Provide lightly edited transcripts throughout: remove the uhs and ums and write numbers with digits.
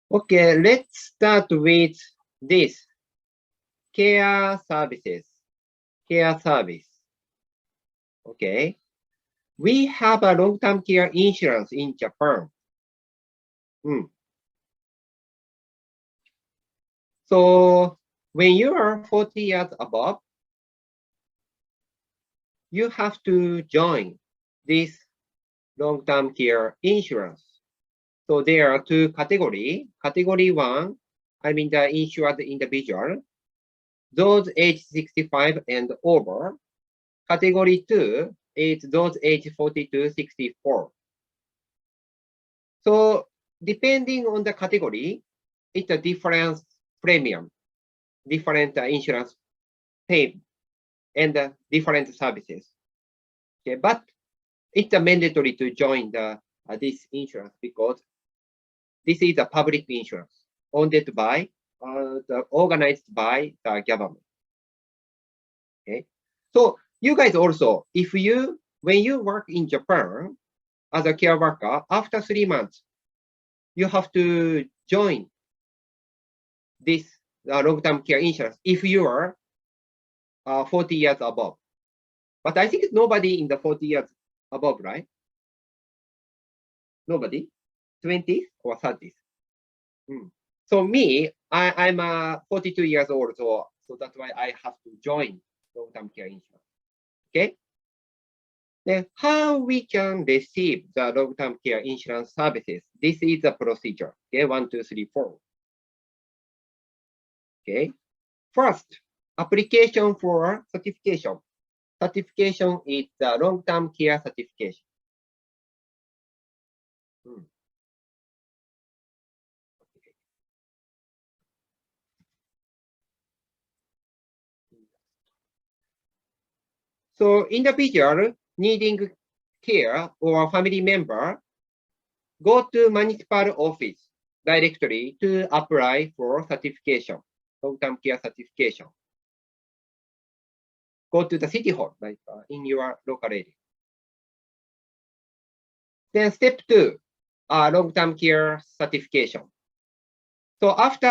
Okay, let's start with this care services. Care service. Okay. We have a long-term care insurance in Japan. So when you are 40 years above, you have to join this long-term care insurance. So there are two categories. Category one, I mean the insured individual, those age 65 and over. Category two is those age 40 to 64. So depending on the category, it's a different premium, different insurance pay, and different services. Okay, but it's mandatory to join this insurance because this is a public insurance owned by, organized by the government. Okay, so you guys also, when you work in Japan as a care worker, after 3 months, you have to join this long-term care insurance if you are 40 years above. But I think nobody in the 40 years above, right? Nobody? 20s or 30s? So me, I'm 42 years old, so that's why I have to join long-term care insurance. Okay? Then how we can receive the long-term care insurance services? This is the procedure. Okay, 1, 2, 3, 4. Okay. First, application for certification. Certification is the long-term care certification. So individual needing care or family member go to municipal office directly to apply for certification, long-term care certification. Go to the city hall, like in your local area. Then step 2, long-term care certification. So after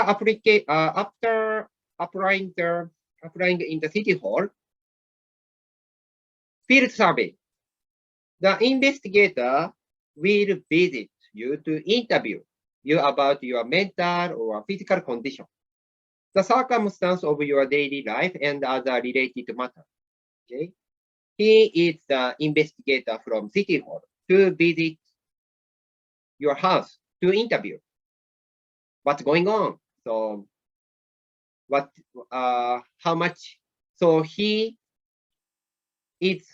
applying in the city hall, field survey. The investigator will visit you to interview you about your mental or physical condition, the circumstance of your daily life, and other related matters. Okay? He is the investigator from City Hall to visit your house to interview what's going on. So how much? So he is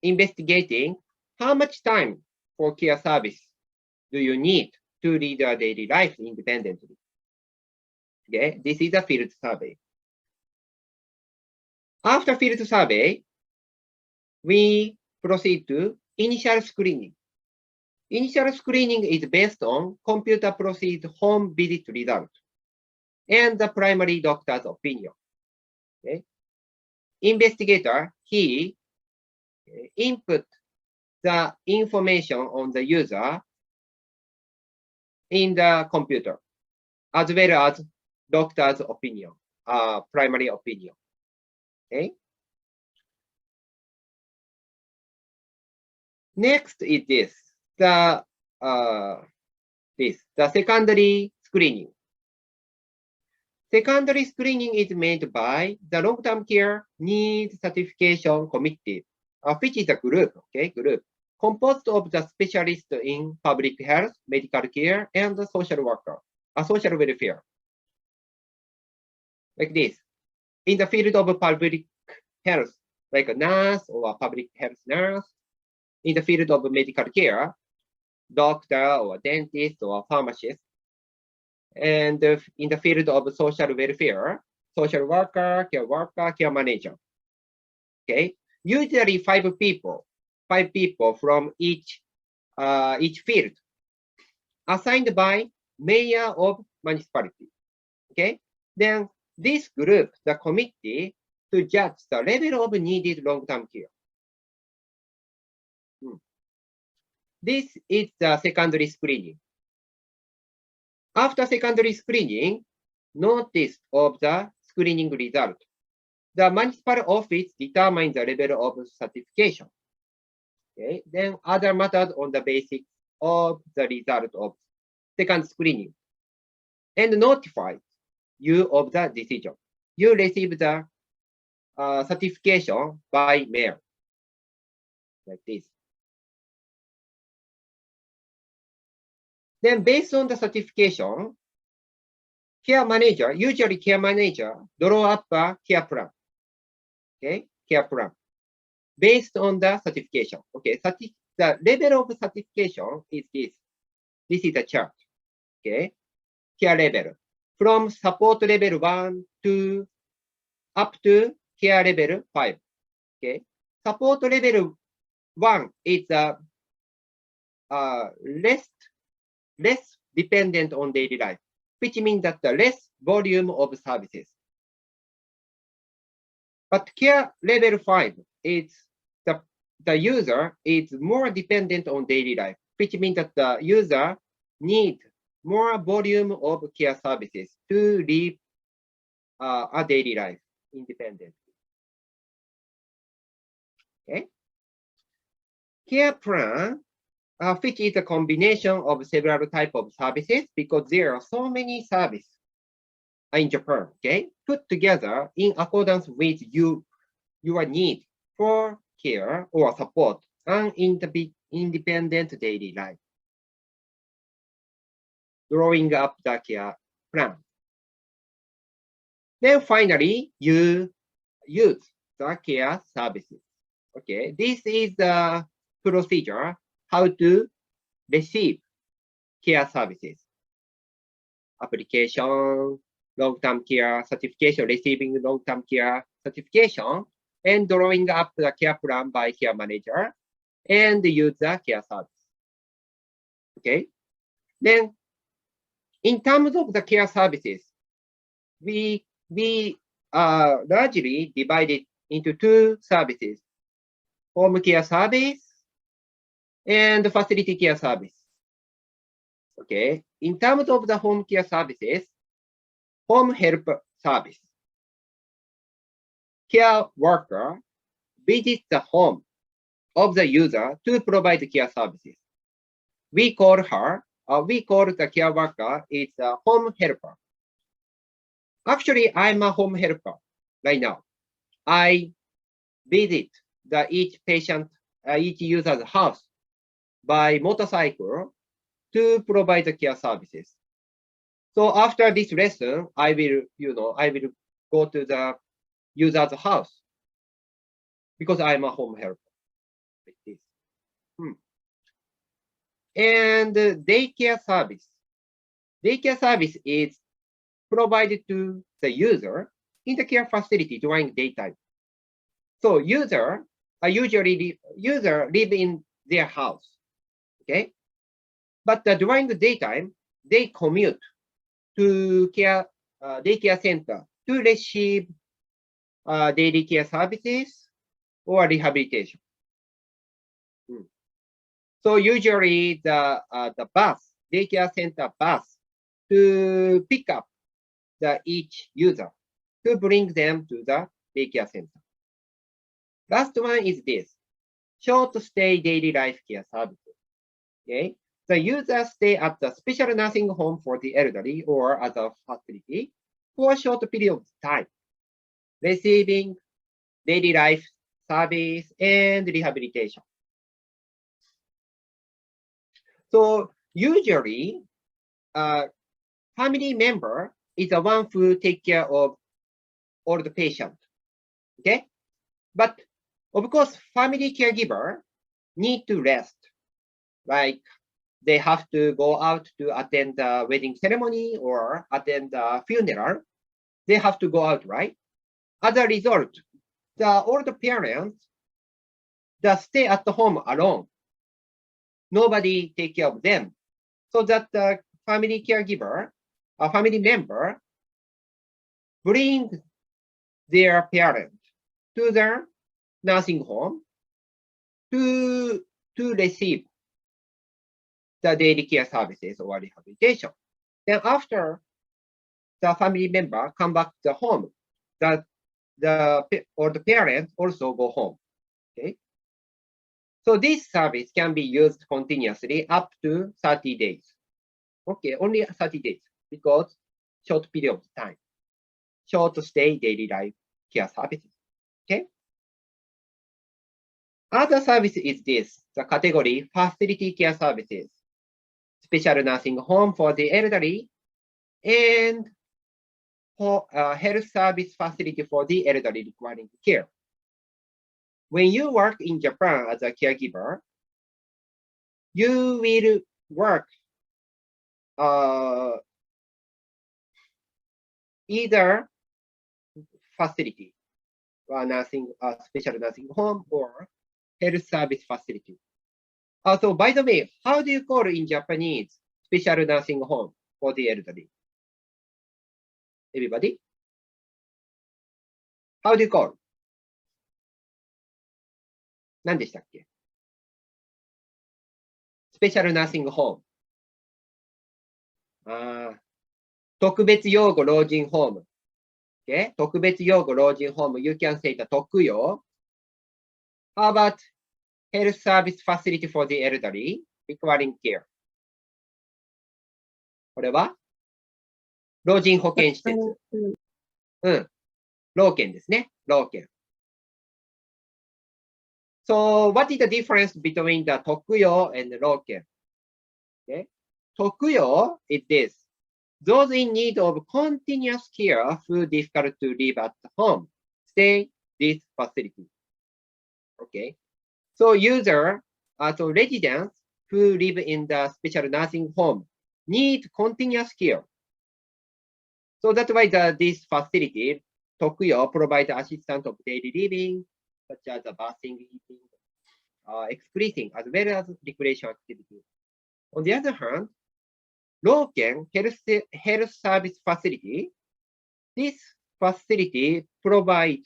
investigating how much time for care service do you need to lead your daily life independently. Okay, this is a field survey. After field survey, we proceed to initial screening. Initial screening is based on computer processed home visit result and the primary doctor's opinion. Okay. Investigator, he input the information on the user in the computer, as well as doctor's opinion, primary opinion. Okay. Next is this, the secondary screening. Secondary screening is made by the long-term care needs certification committee, which is a group, composed of the specialists in public health, medical care, and the social worker, social welfare. Like this. In the field of public health, like a nurse or a public health nurse. In the field of medical care, doctor or dentist or pharmacist. And in the field of social welfare, social worker, care manager. Okay, usually 5 people from each field, assigned by mayor of municipality. Okay, then this group, the committee, to judge the level of needed long-term care. This is the secondary screening. After secondary screening, notice of the screening result. The municipal office determines the level of certification. Okay, then other matters on the basis of the result of second screening and notify you of the decision. You receive the certification by mail, like this. Then based on the certification, usually care manager, draw up a care plan. Okay, care plan based on the certification. Okay, the level of certification is this. This is the chart. Okay, care level from support level 1 to up to care level 5. Okay, support level 1 is less dependent on daily life, which means that the less volume of services. But care level 5 is the user is more dependent on daily life, which means that the user needs more volume of care services to live a daily life independently. Okay. Care plan, which is a combination of several types of services because there are so many services in Japan, okay, put together in accordance with your need for care or support and independent daily life. Drawing up the care plan. Then finally, you use the care services. Okay, this is the procedure how to receive care services. Application, long-term care certification, receiving long-term care certification, and drawing up the care plan by care manager, and use the care service. Okay. Then, in terms of the care services, we largely divided into two services: home care service and facility care service. Okay. In terms of the home care services, home help service. Care worker visits the home of the user to provide care services. We call the care worker is a home helper. Actually, I'm a home helper right now. I visit each user's house by motorcycle to provide the care services. So after this lesson, I will go to the user's house because I'm a home helper. Like this. And daycare service. Daycare service is provided to the user in the care facility during daytime. So user live in their house, okay? But during the daytime, they commute to daycare center to receive daily care services or rehabilitation. So usually the daycare center bus to pick up each user to bring them to the daycare center. Last one is this, short stay daily life care services. Okay, the user stay at the special nursing home for the elderly or other facility for a short period of time, receiving daily life service and rehabilitation. So usually, family member is the one who take care of all the patient. Okay, but of course, family caregiver need to rest. Like they have to go out to attend the wedding ceremony or attend the funeral. They have to go out, right? As a result, all the parents stay at the home alone. Nobody take care of them. So that the family caregiver, a family member, bring their parent to their nursing home to receive the daily care services or rehabilitation. Then after the family member come back to the home, the parents also go home. Okay. So this service can be used continuously up to 30 days. Okay, only 30 days because short period of time. Short stay daily life care services. Okay. Other service is this, the category facility care services, special nursing home for the elderly, and for health service facility for the elderly requiring care. When you work in Japan as a caregiver, you will work either facility, special nursing home, or health service facility. So by the way, how do you call in Japanese special nursing home for the elderly? Everybody? How do you call? 何でしたっけ？スペシャルナーシングホーム。特別養護老人ホーム。Okay? 特別養護老人ホーム。You can say the 特養。How about health service facility for the elderly requiring care? これは老人保健施設。老健ですね。老健。So what is the difference between the 特養 and the 老健? Okay? 特養 is this. Those in need of continuous care who difficult to live at home stay this facility. Okay. So so residents who live in the special nursing home need continuous care. So that's why this facility, 特養, provide assistance of daily living, such as bathing, eating, excreting, as well as recreation activities. On the other hand, Loken health service facility, this facility provide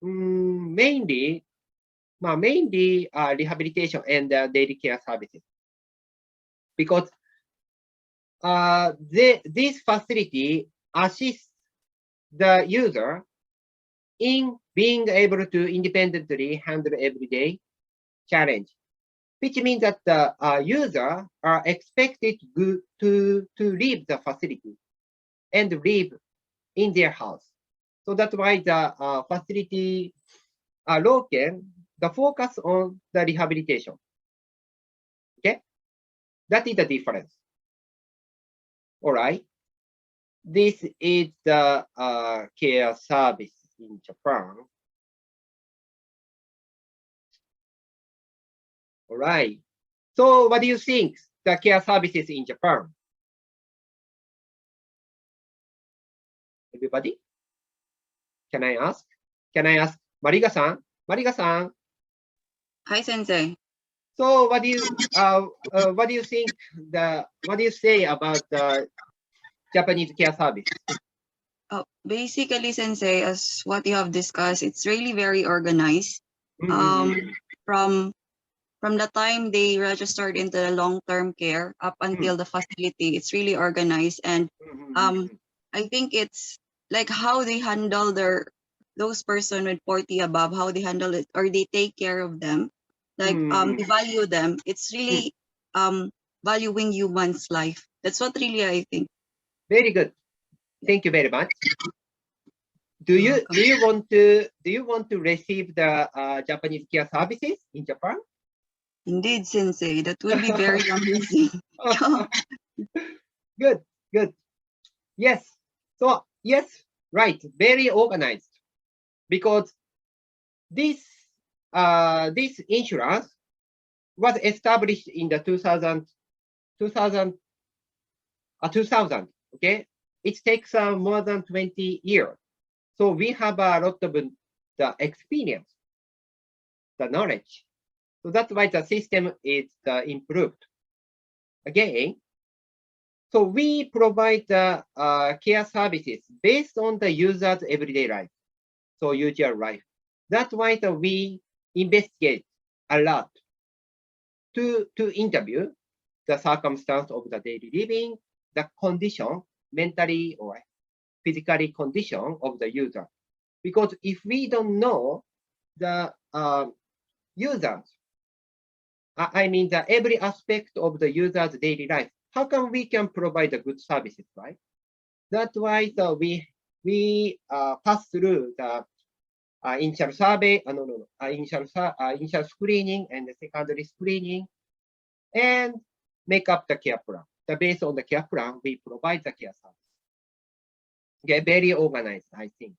mainly rehabilitation and daily care services. Because this facility assists the user in being able to independently handle everyday challenge, which means that the user are expected to leave the facility and live in their house. So that's why the facility Loken, the focus on the rehabilitation. Okay, that is the difference. All right. This is the care service in Japan. All right. So what do you think the care services in Japan? Everybody? Can I ask? Mariga-san? Mariga-san? Hi, Sensei. So what do you think what do you say about the Japanese care service? Basically, Sensei, as what you have discussed, it's really very organized. From the time they registered into the long-term care up until the facility, it's really organized. And I think it's like how they handle those person with 40 above, how they handle it, or they take care of them, like they value them. It's really valuing humans' life. That's what really I think. Very good. Thank you very much. Do you want to receive the Japanese care services in Japan? Indeed, Sensei, that will be very amazing. Good. Yes. So yes, right. Very organized, because this insurance was established in the 2000. Okay, it takes more than 20 years. So we have a lot of the experience, the knowledge. So that's why the system is improved. Again, so we provide the care services based on the user's everyday life, so usual life. That's why we investigate a lot to interview the circumstance of the daily living the condition, mentally or physically condition of the user. Because if we don't know the users, I mean the every aspect of the user's daily life, how can we can provide the good services, right? That's why we pass through the initial survey, initial screening and the secondary screening, and make up the care plan. Based on the care plan, we provide the care service. Okay, very organized, I think.